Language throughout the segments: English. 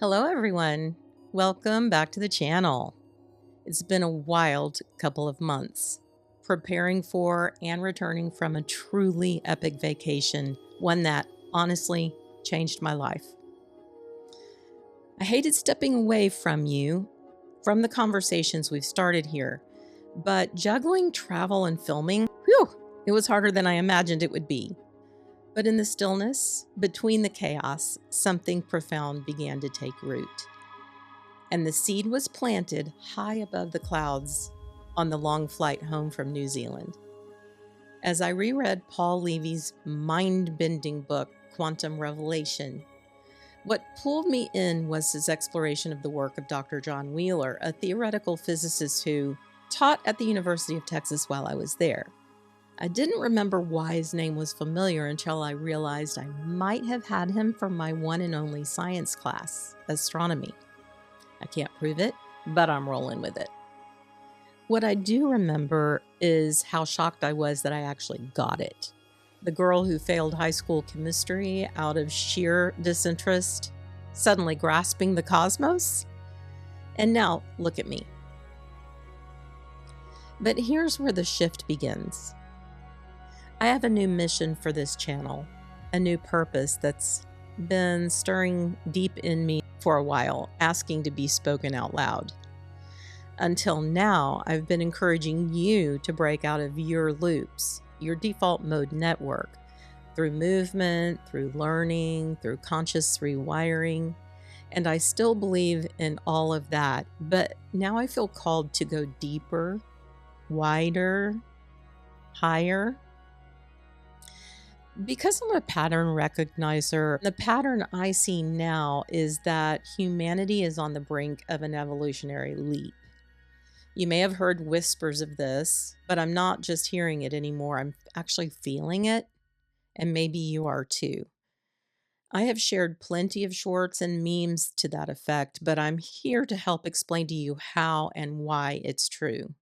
Hello, everyone. Welcome back to the channel. It's been a wild couple of months preparing for and returning from a truly epic vacation, one that honestly changed my life. I hated stepping away from you, from the conversations we've started here, but juggling travel and filming, it was harder than I imagined it would be. But in the stillness, between the chaos, something profound began to take root. And the seed was planted high above the clouds on the long flight home from New Zealand. As I reread Paul Levy's mind-bending book, Quantum Revelation, what pulled me in was his exploration of the work of Dr. John Wheeler, a theoretical physicist who taught at the University of Texas while I was there. I didn't remember why his name was familiar until I realized I might have had him for my one and only science class, astronomy. I can't prove it, but I'm rolling with it. What I do remember is how shocked I was that I actually got it. The girl who failed high school chemistry out of sheer disinterest, suddenly grasping the cosmos. And now, look at me. But here's where the shift begins. I have a new mission for this channel, a new purpose that's been stirring deep in me for a while, asking to be spoken out loud. Until now, I've been encouraging you to break out of your loops, your default mode network, through movement, through learning, through conscious rewiring. And I still believe in all of that, but now I feel called to go deeper, wider, higher. Because I'm a pattern recognizer, the pattern I see now is that humanity is on the brink of an evolutionary leap. You may have heard whispers of this, but I'm not just hearing it anymore. I'm actually feeling it, and maybe you are too. I have shared plenty of shorts and memes to that effect, but I'm here to help explain to you how and why it's true.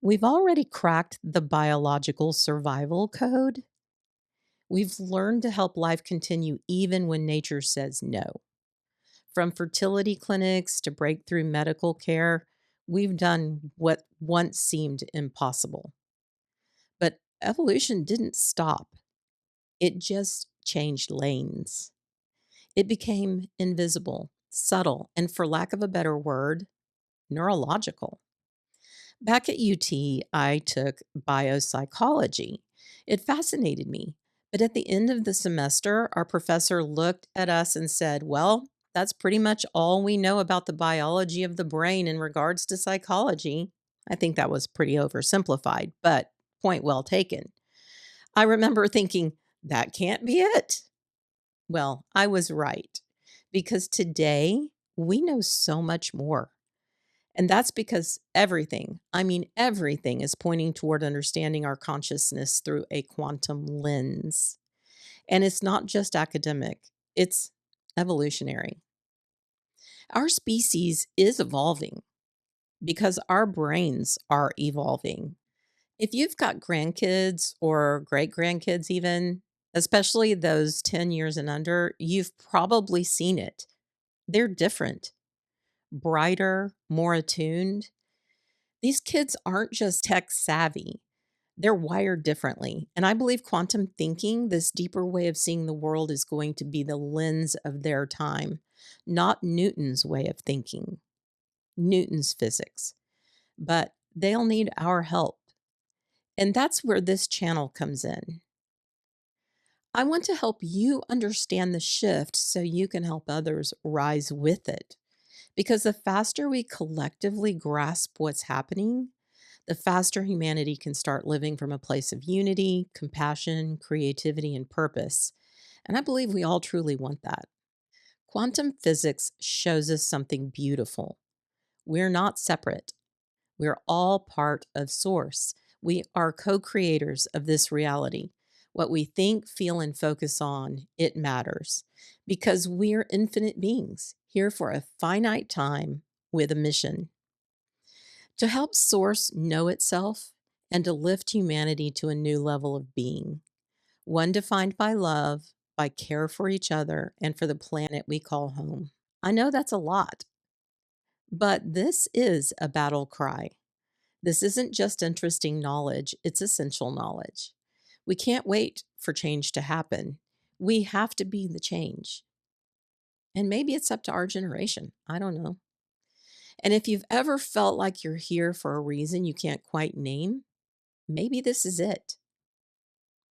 We've already cracked the biological survival code. We've learned to help life continue even when nature says no. From fertility clinics to breakthrough medical care, we've done what once seemed impossible. But evolution didn't stop, it just changed lanes. It became invisible, subtle, and for lack of a better word, neurological. Back at UT, I took biopsychology. It fascinated me. But at the end of the semester, our professor looked at us and said, "Well, that's pretty much all we know about the biology of the brain in regards to psychology." I think that was pretty oversimplified, but point well taken. I remember thinking, that can't be it. Well, I was right because today we know so much more. And that's because everything, I mean, everything is pointing toward understanding our consciousness through a quantum lens. And it's not just academic, it's evolutionary. Our species is evolving because our brains are evolving. If you've got grandkids or great grandkids, even, especially those 10 years and under, you've probably seen it. They're different, brighter, more attuned. These kids aren't just tech savvy, they're wired differently. And I believe quantum thinking, this deeper way of seeing the world, is going to be the lens of their time, not Newton's way of thinking, Newton's physics. But they'll need our help. And that's where this channel comes in. I want to help you understand the shift so you can help others rise with it. Because the faster we collectively grasp what's happening, the faster humanity can start living from a place of unity, compassion, creativity, and purpose. And I believe we all truly want that. Quantum physics shows us something beautiful. We're not separate. We're all part of Source. We are co creators of this reality. What we think, feel, and focus on, it matters because we're infinite beings here for a finite time with a mission to help Source know itself and to lift humanity to a new level of being, one defined by love, by care for each other, and for the planet we call home. I know that's a lot, but this is a battle cry. This isn't just interesting knowledge, it's essential knowledge. We can't wait for change to happen. We have to be the change. And maybe it's up to our generation. I don't know. And if you've ever felt like you're here for a reason you can't quite name, maybe this is it.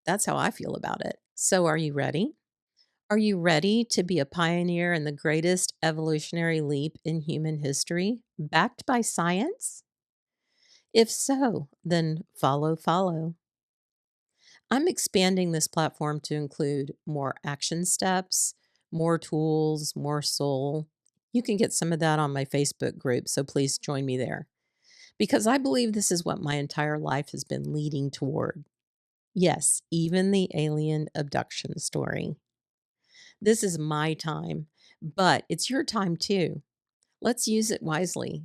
That's how I feel about it. So, are you ready? Are you ready to be a pioneer in the greatest evolutionary leap in human history, backed by science? If so, then follow, follow. I'm expanding this platform to include more action steps, more tools, more soul. You can get some of that on my Facebook group, so please join me there because I believe this is what my entire life has been leading toward. Yes, even the alien abduction story. This is my time, but it's your time too. Let's use it wisely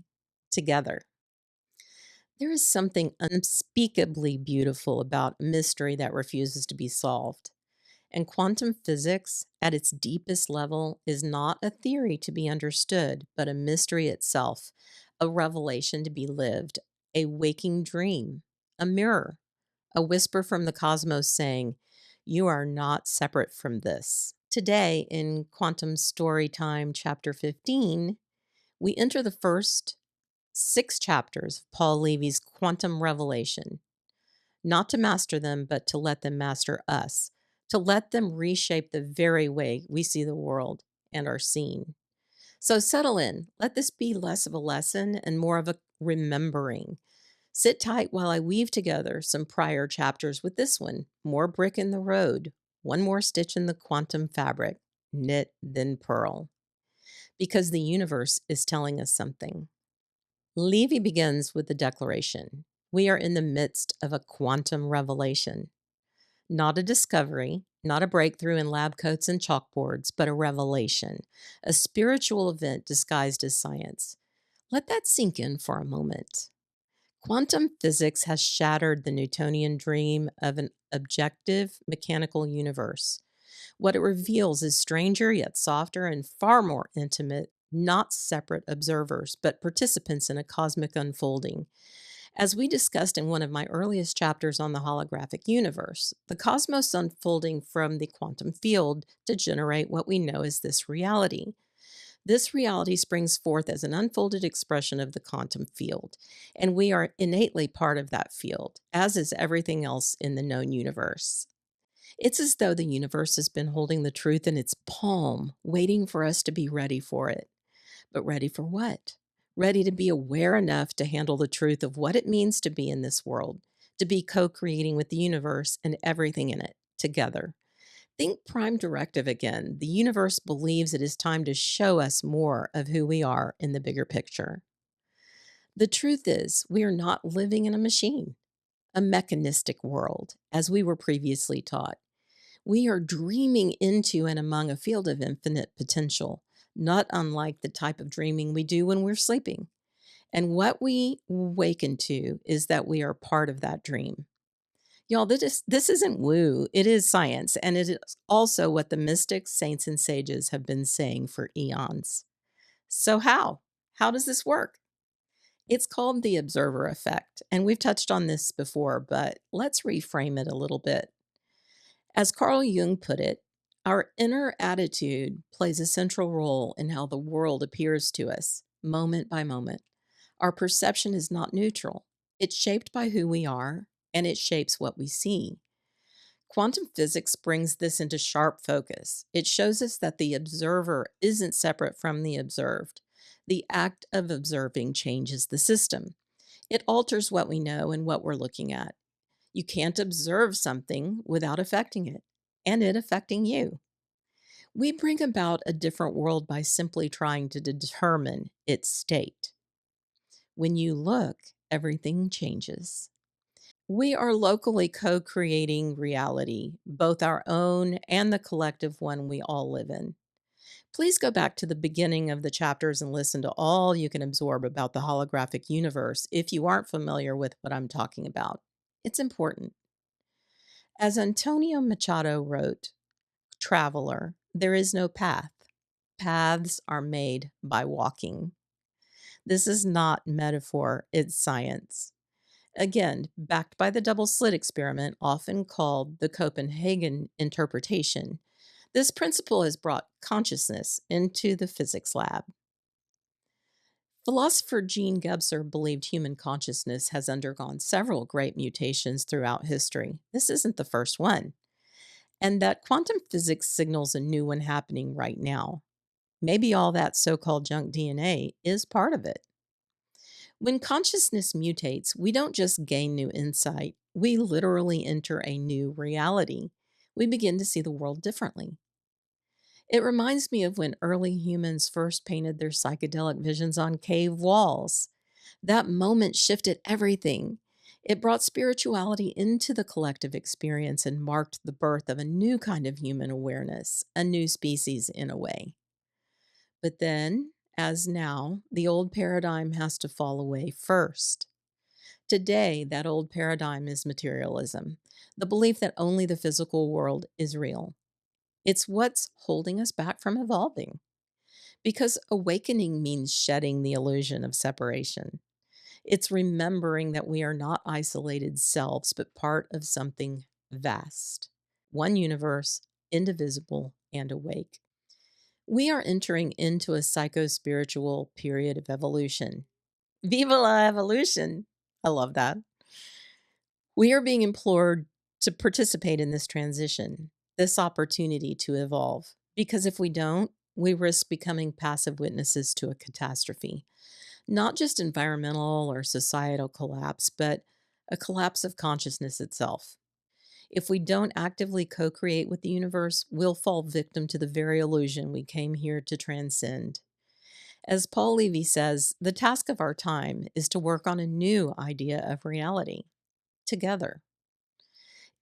together. There is something unspeakably beautiful about a mystery that refuses to be solved. And quantum physics, at its deepest level, is not a theory to be understood, but a mystery itself, a revelation to be lived, a waking dream, a mirror, a whisper from the cosmos saying, "You are not separate from this." Today, in Quantum Storytime, Chapter 15, we enter the first 6 chapters of Paul Levy's Quantum Revelation, not to master them, but to let them master us, to let them reshape the very way we see the world and are seen. So settle in. Let this be less of a lesson and more of a remembering. Sit tight while I weave together some prior chapters with this one. More brick in the road, one more stitch in the quantum fabric, knit then purl. Because the universe is telling us something. Levy begins with the declaration: we are in the midst of a quantum revelation, not a discovery, not a breakthrough in lab coats and chalkboards, but a revelation, a spiritual event disguised as science. Let that sink in for a moment. Quantum physics has shattered the Newtonian dream of an objective mechanical universe. What it reveals is stranger yet softer and far more intimate, not separate observers, but participants in a cosmic unfolding. As we discussed in one of my earliest chapters on the holographic universe, the cosmos unfolding from the quantum field to generate what we know as this reality. This reality springs forth as an unfolded expression of the quantum field, and we are innately part of that field, as is everything else in the known universe. It's as though the universe has been holding the truth in its palm, waiting for us to be ready for it. But ready for what? Ready to be aware enough to handle the truth of what it means to be in this world, to be co creating with the universe and everything in it together. Think Prime Directive again. The universe believes it is time to show us more of who we are in the bigger picture. The truth is, we are not living in a machine, a mechanistic world, as we were previously taught. We are dreaming into and among a field of infinite potential, not unlike the type of dreaming we do when we're sleeping. And what we awaken to is that we are part of that dream. Y'all, this isn't woo, it is science, and it is also what the mystics, saints, and sages have been saying for eons. So, how? How does this work? It's called the observer effect, and we've touched on this before, but let's reframe it a little bit. As Carl Jung put it, our inner attitude plays a central role in how the world appears to us, moment by moment. Our perception is not neutral, it's shaped by who we are, and it shapes what we see. Quantum physics brings this into sharp focus. It shows us that the observer isn't separate from the observed. The act of observing changes the system. It alters what we know and what we're looking at. You can't observe something without affecting it, and it affecting you. We bring about a different world by simply trying to determine its state. When you look, everything changes. We are locally co creating reality, both our own and the collective one we all live in. Please go back to the beginning of the chapters and listen to all you can absorb about the holographic universe if you aren't familiar with what I'm talking about. It's important. As Antonio Machado wrote, Traveler, there is no path. Paths are made by walking. This is not metaphor, it's science. Again, backed by the double slit experiment, often called the Copenhagen interpretation, this principle has brought consciousness into the physics lab. Philosopher Jean Gebser believed human consciousness has undergone several great mutations throughout history. This isn't the first one, and that quantum physics signals a new one happening right now. Maybe all that so called junk DNA is part of it. When consciousness mutates, we don't just gain new insight, we literally enter a new reality. We begin to see the world differently. It reminds me of when early humans first painted their psychedelic visions on cave walls. That moment shifted everything. It brought spirituality into the collective experience and marked the birth of a new kind of human awareness, a new species in a way. But then, as now, the old paradigm has to fall away first. Today, that old paradigm is materialism, the belief that only the physical world is real. It's what's holding us back from evolving. Because awakening means shedding the illusion of separation. It's remembering that we are not isolated selves, but part of something vast, one universe, indivisible, and awake. We are entering into a psycho spiritual period of evolution. Viva la evolution! I love that. We are being implored to participate in this transition, this opportunity to evolve. Because if we don't, we risk becoming passive witnesses to a catastrophe. Not just environmental or societal collapse, but a collapse of consciousness itself. If we don't actively co create with the universe, we'll fall victim to the very illusion we came here to transcend. As Paul Levy says, the task of our time is to work on a new idea of reality together.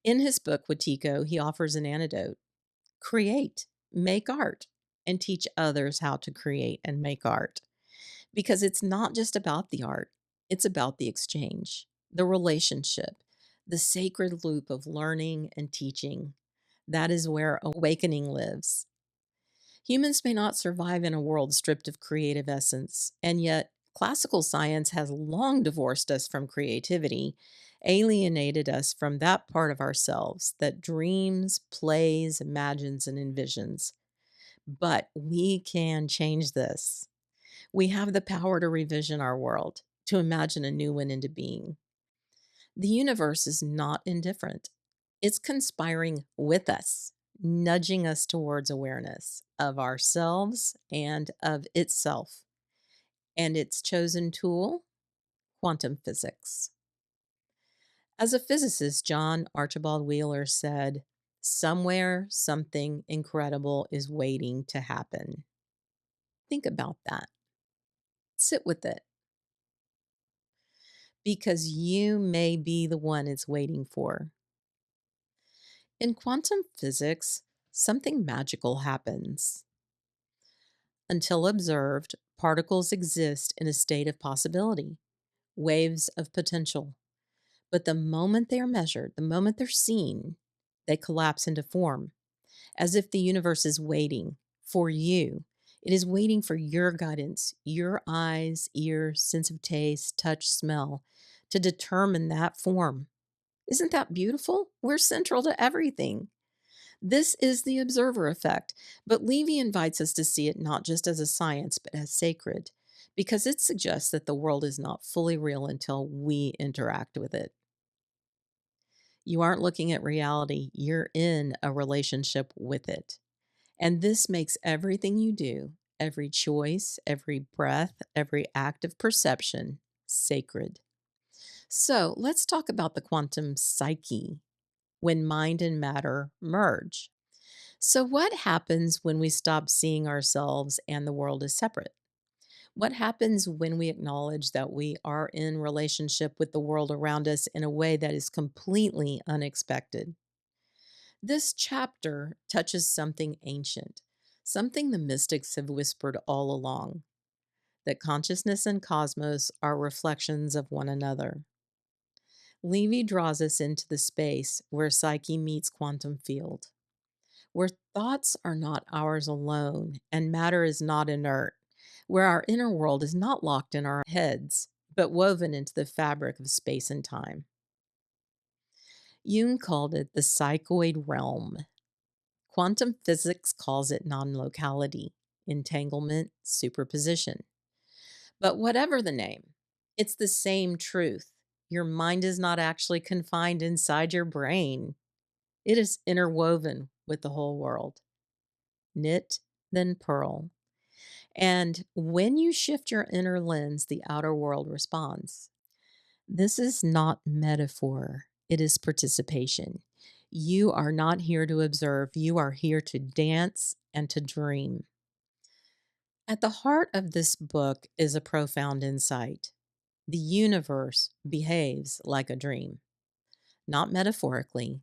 In his book, Wetiko, he offers an antidote: create, make art, and teach others how to create and make art. Because it's not just about the art, it's about the exchange, the relationship, the sacred loop of learning and teaching. That is where awakening lives. Humans may not survive in a world stripped of creative essence, and yet classical science has long divorced us from creativity, alienated us from that part of ourselves that dreams, plays, imagines, and envisions. But we can change this. We have the power to revision our world, to imagine a new one into being. The universe is not indifferent. It's conspiring with us, nudging us towards awareness of ourselves and of itself. And its chosen tool, quantum physics. As a physicist, John Archibald Wheeler said, "Somewhere, something incredible is waiting to happen." Think about that. Sit with it, because you may be the one it's waiting for. In quantum physics, something magical happens. Until observed, particles exist in a state of possibility, waves of potential. But the moment they are measured, the moment they're seen, they collapse into form, as if the universe is waiting for you. It is waiting for your guidance, your eyes, ears, sense of taste, touch, smell, to determine that form. Isn't that beautiful? We're central to everything. This is the observer effect, but Levy invites us to see it not just as a science, but as sacred, because it suggests that the world is not fully real until we interact with it. You aren't looking at reality, you're in a relationship with it. And this makes everything you do, every choice, every breath, every act of perception, sacred. So let's talk about the quantum psyche, when mind and matter merge. So, what happens when we stop seeing ourselves and the world as separate? What happens when we acknowledge that we are in relationship with the world around us in a way that is completely unexpected? This chapter touches something ancient, something the mystics have whispered all along: that consciousness and cosmos are reflections of one another. Levy draws us into the space where psyche meets quantum field, where thoughts are not ours alone and matter is not inert, where our inner world is not locked in our heads, but woven into the fabric of space and time. Jung called it the psychoid realm. Quantum physics calls it non locality, entanglement, superposition. But whatever the name, it's the same truth. Your mind is not actually confined inside your brain, it is interwoven with the whole world. Knit, then pearl. And when you shift your inner lens, the outer world responds. This is not metaphor, it is participation. You are not here to observe, you are here to dance and to dream. At the heart of this book is a profound insight. The universe behaves like a dream, not metaphorically,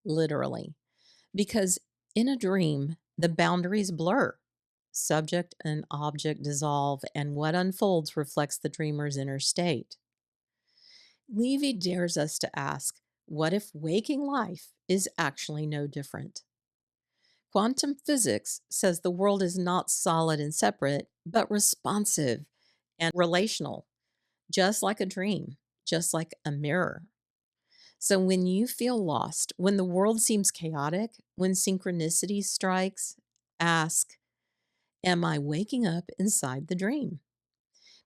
literally, because in a dream, the boundaries blur. Subject and object dissolve, and what unfolds reflects the dreamer's inner state. Levy dares us to ask, what if waking life is actually no different? Quantum physics says the world is not solid and separate, but responsive and relational, just like a dream, just like a mirror. So when you feel lost, when the world seems chaotic, when synchronicity strikes, ask, am I waking up inside the dream?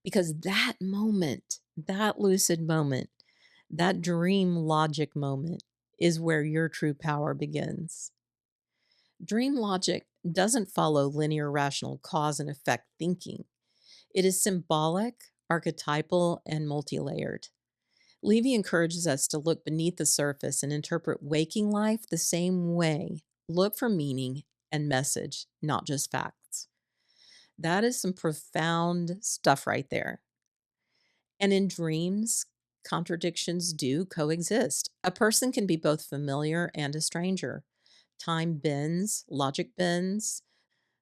Because that moment, that lucid moment, that dream logic moment is where your true power begins. Dream logic doesn't follow linear rational cause and effect thinking. It is symbolic, archetypal, and multi layered. Levy encourages us to look beneath the surface and interpret waking life the same way. Look for meaning and message, not just facts. That is some profound stuff right there. And in dreams, contradictions do coexist. A person can be both familiar and a stranger. Time bends, logic bends.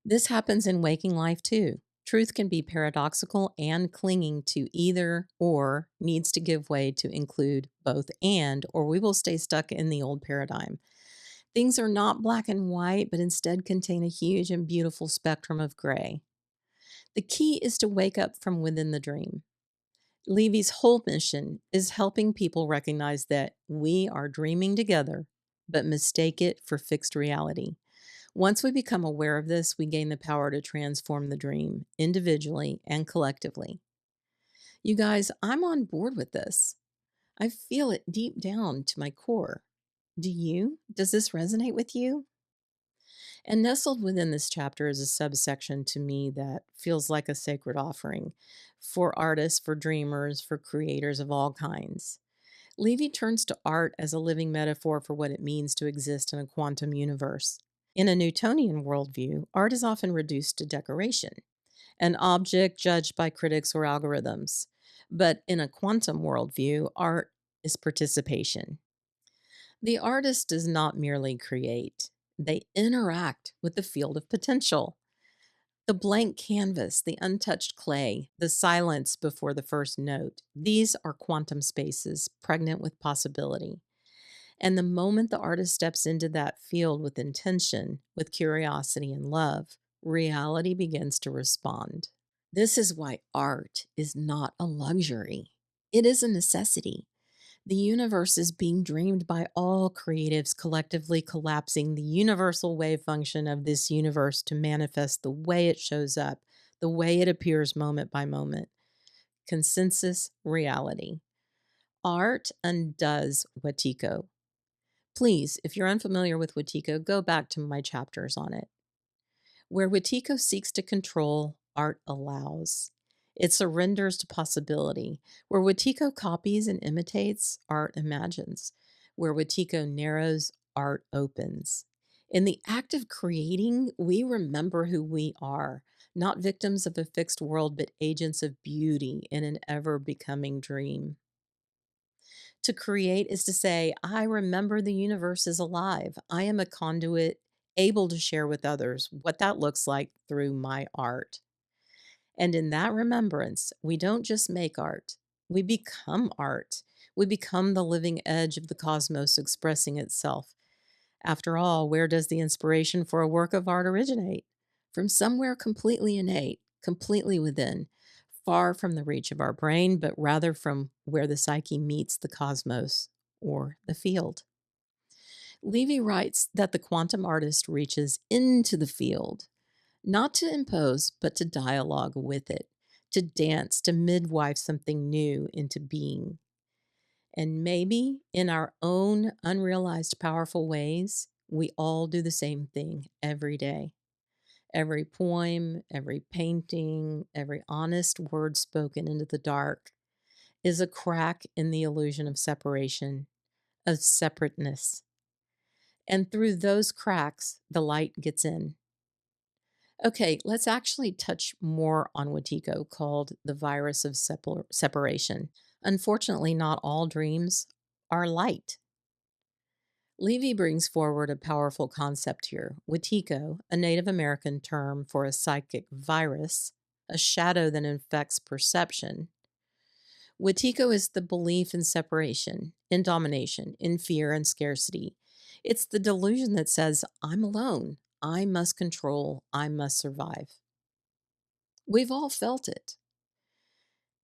This happens in waking life too. Truth can be paradoxical and clinging to either or needs to give way to include both and, or we will stay stuck in the old paradigm. Things are not black and white, but instead contain a huge and beautiful spectrum of gray. The key is to wake up from within the dream. Levy's whole mission is helping people recognize that we are dreaming together, but mistake it for fixed reality. Once we become aware of this, we gain the power to transform the dream individually and collectively. You guys, I'm on board with this. I feel it deep down to my core. Do you? Does this resonate with you? And nestled within this chapter is a subsection to me that feels like a sacred offering for artists, for dreamers, for creators of all kinds. Levy turns to art as a living metaphor for what it means to exist in a quantum universe. In a Newtonian worldview, art is often reduced to decoration, an object judged by critics or algorithms. But in a quantum worldview, art is participation. The artist does not merely create, they interact with the field of potential. The blank canvas, the untouched clay, the silence before the first note, these are quantum spaces pregnant with possibility. And the moment the artist steps into that field with intention, with curiosity and love, reality begins to respond. This is why art is not a luxury, it is a necessity. The universe is being dreamed by all creatives collectively collapsing the universal wave function of this universe to manifest the way it shows up, the way it appears moment by moment. Consensus reality. Art undoes wetiko. Please, if you're unfamiliar with wetiko, go back to my chapters on it. Where wetiko seeks to control, art allows. It surrenders to possibility. Where wetiko copies and imitates, art imagines. Where wetiko narrows, art opens. In the act of creating, we remember who we are, not victims of a fixed world, but agents of beauty in an ever becoming dream. To create is to say, I remember the universe is alive. I am a conduit able to share with others what that looks like through my art. And in that remembrance, we don't just make art, we become art. We become the living edge of the cosmos expressing itself After all, where does the inspiration for a work of art originate? From somewhere completely innate, completely within, far from the reach of our brain, but rather from where the psyche meets the cosmos or the field. Levy writes that the quantum artist reaches into the field, not to impose, but to dialogue with it, to dance, to midwife something new into being. And maybe in our own unrealized powerful ways, we all do the same thing every day. Every poem, every painting, every honest word spoken into the dark is a crack in the illusion of separation, of separateness. And through those cracks, the light gets in. Okay, let's actually touch more on wetiko, called the virus of separation. Unfortunately, not all dreams are light. Levy brings forward a powerful concept here. Wetiko, a Native American term for a psychic virus, a shadow that infects perception. Wetiko is the belief in separation, in domination, in fear and scarcity. It's the delusion that says, I'm alone, I must control, I must survive. We've all felt it.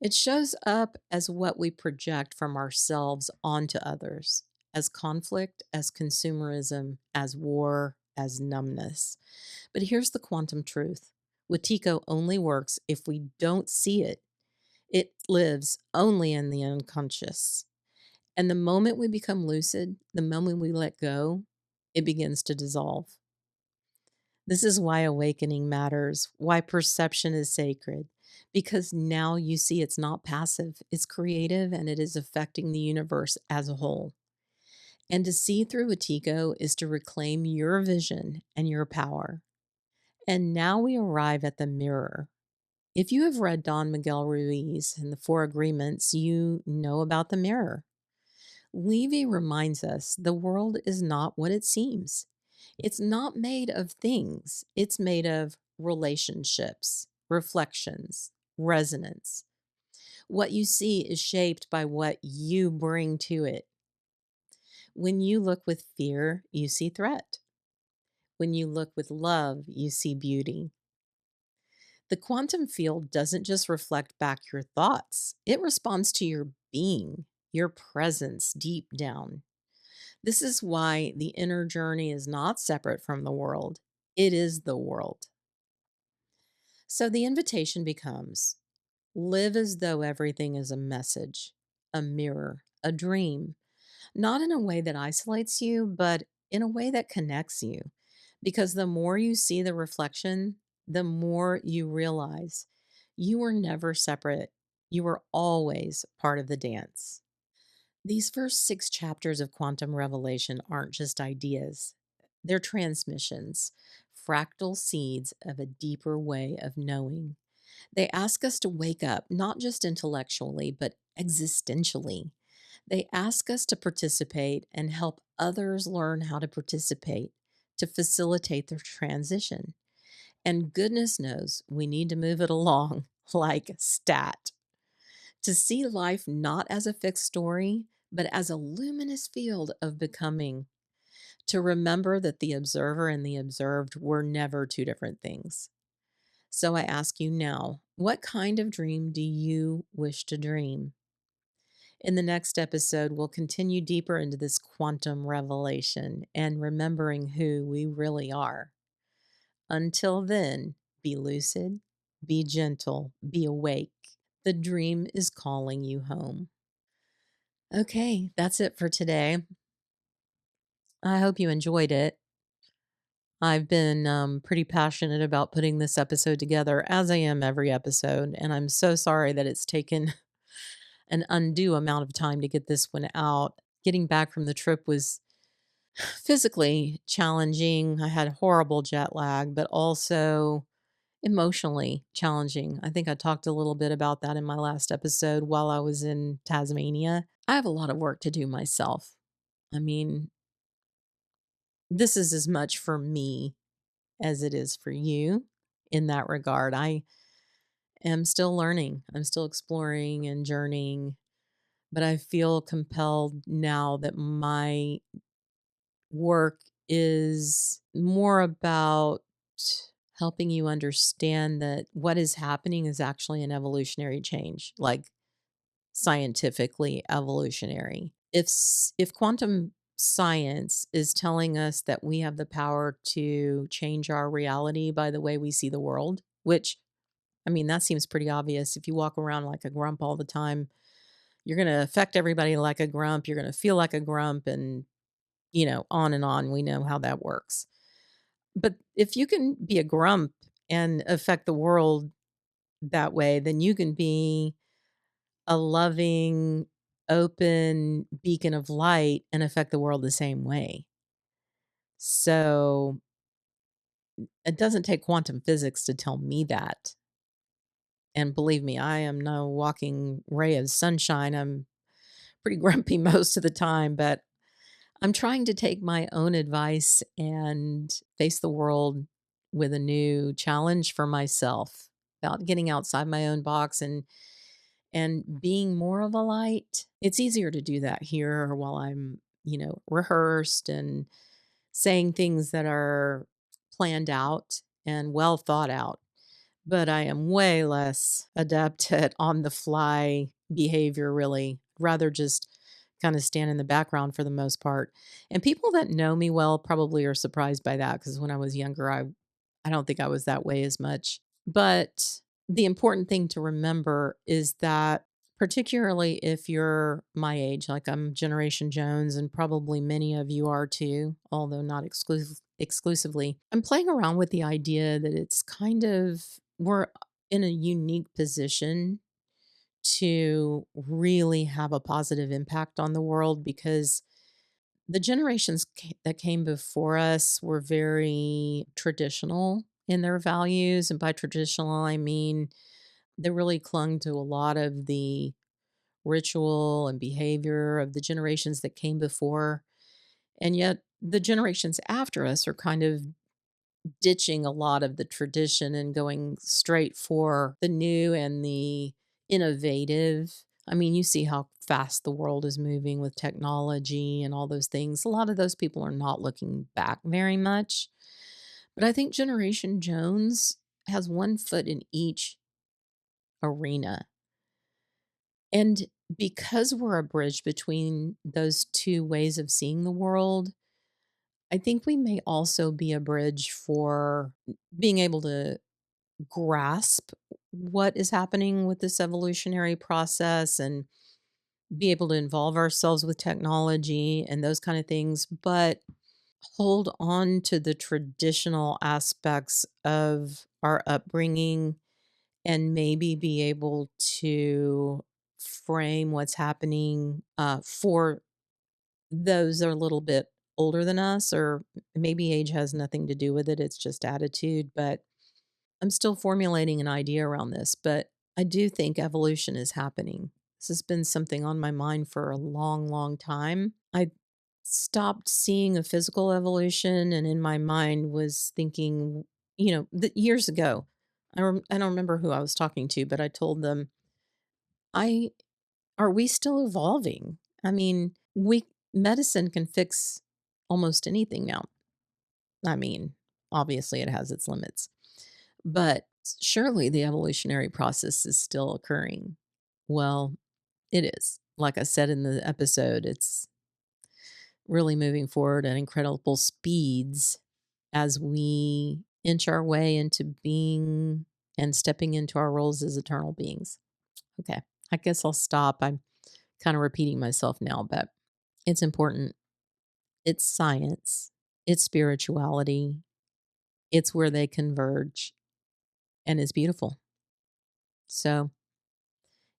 It shows up as what we project from ourselves onto others, as conflict, as consumerism, as war, as numbness. But here's the quantum truth. Wetiko only works if we don't see it. It lives only in the unconscious. And the moment we become lucid, the moment we let go, it begins to dissolve. This is why awakening matters, why perception is sacred, because now you see it's not passive, it's creative, and it is affecting the universe as a whole. And to see through Wetiko is to reclaim your vision and your power. And now we arrive at the mirror. If you have read Don Miguel Ruiz and the Four Agreements, you know about the mirror. Levy reminds us the world is not what it seems. It's not made of things, it's made of relationships, reflections, resonance. What you see is shaped by what you bring to it. When you look with fear, you see threat. When you look with love, you see beauty. The quantum field doesn't just reflect back your thoughts, it responds to your being, your presence deep down. This is why the inner journey is not separate from the world, it is the world. So the invitation becomes live as though everything is a message, a mirror, a dream, not in a way that isolates you, but in a way that connects you. Because the more you see the reflection, the more you realize you were never separate. You were always part of the dance. These first 6 chapters of quantum revelation aren't just ideas, they're transmissions, fractal seeds of a deeper way of knowing. They ask us to wake up, not just intellectually, but existentially. They ask us to participate and help others learn how to participate, to facilitate their transition. And goodness knows we need to move it along like stat. To see life not as a fixed story, but as a luminous field of becoming. To remember that the observer and the observed were never two different things. So I ask you now, what kind of dream do you wish to dream? In the next episode, we'll continue deeper into this quantum revelation and remembering who we really are. Until then, be lucid, be gentle, be awake. The dream is calling you home. Okay, that's it for today. I hope you enjoyed it. I've been pretty passionate about putting this episode together, as I am every episode, and I'm so sorry that it's taken an undue amount of time to get this one out. Getting back from the trip was physically challenging. I had horrible jet lag, but also emotionally challenging. I think I talked a little bit about that in my last episode while I was in Tasmania. I have a lot of work to do myself. I mean, this is as much for me as it is for you in that regard. I am still learning, I'm still exploring and journeying, but I feel compelled now that my work is more about helping you understand that what is happening is actually an evolutionary change, like scientifically evolutionary. If quantum science is telling us that we have the power to change our reality by the way we see the world, which I mean that seems pretty obvious. If you walk around like a grump all the time, you're going to affect everybody like a grump, you're going to feel like a grump, and on and on. We know how that works. But if you can be a grump and affect the world that way, then you can be a loving, open beacon of light and affect the world the same way. So it doesn't take quantum physics to tell me that. And believe me, I am no walking ray of sunshine. I'm pretty grumpy most of the time, but I'm trying to take my own advice and face the world with a new challenge for myself about getting outside my own box and being more of a light. It's easier to do that here while I'm, rehearsed and saying things that are planned out and well thought out. But I am way less adept at on the fly behavior, really. Rather just kind of stand in the background for the most part. And people that know me well probably are surprised by that because when I was younger, I don't think I was that way as much. But the important thing to remember is that particularly if you're my age, like I'm Generation Jones, and probably many of you are too, although not exclusively, I'm playing around with the idea that it's kind of we're in a unique position to really have a positive impact on the world because the generations that came before us were very traditional in their values. And by traditional, I mean they really clung to a lot of the ritual and behavior of the generations that came before. And yet, the generations after us are kind of ditching a lot of the tradition and going straight for the new and the innovative. I mean, you see how fast the world is moving with technology and all those things. A lot of those people are not looking back very much. But I think Generation Jones has one foot in each arena. And because we're a bridge between those two ways of seeing the world, I think we may also be a bridge for being able to grasp what is happening with this evolutionary process and be able to involve ourselves with technology and those kind of things, but hold on to the traditional aspects of our upbringing and maybe be able to frame what's happening for those that are a little bit older than us, or maybe age has nothing to do with it. It's just attitude. But I'm still formulating an idea around this, but I do think evolution is happening. This has been something on my mind for a long, long time. I stopped seeing a physical evolution and in my mind was thinking, years ago, I don't remember who I was talking to, but I told them, I are we still evolving? I mean, we medicine can fix almost anything now. I mean, obviously it has its limits. But surely the evolutionary process is still occurring. Well, it is. Like I said in the episode, it's really moving forward at incredible speeds as we inch our way into being and stepping into our roles as eternal beings. Okay, I guess I'll stop. I'm kind of repeating myself now, but it's important. It's science, it's spirituality, it's where they converge, and it's beautiful. So,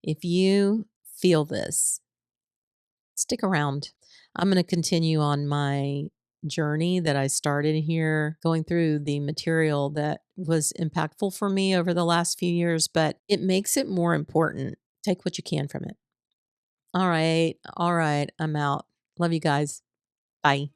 if you feel this, stick around. I'm going to continue on my journey that I started here, going through the material that was impactful for me over the last few years, but it makes it more important. Take what you can from it. All right. All right. I'm out. Love you guys. Bye.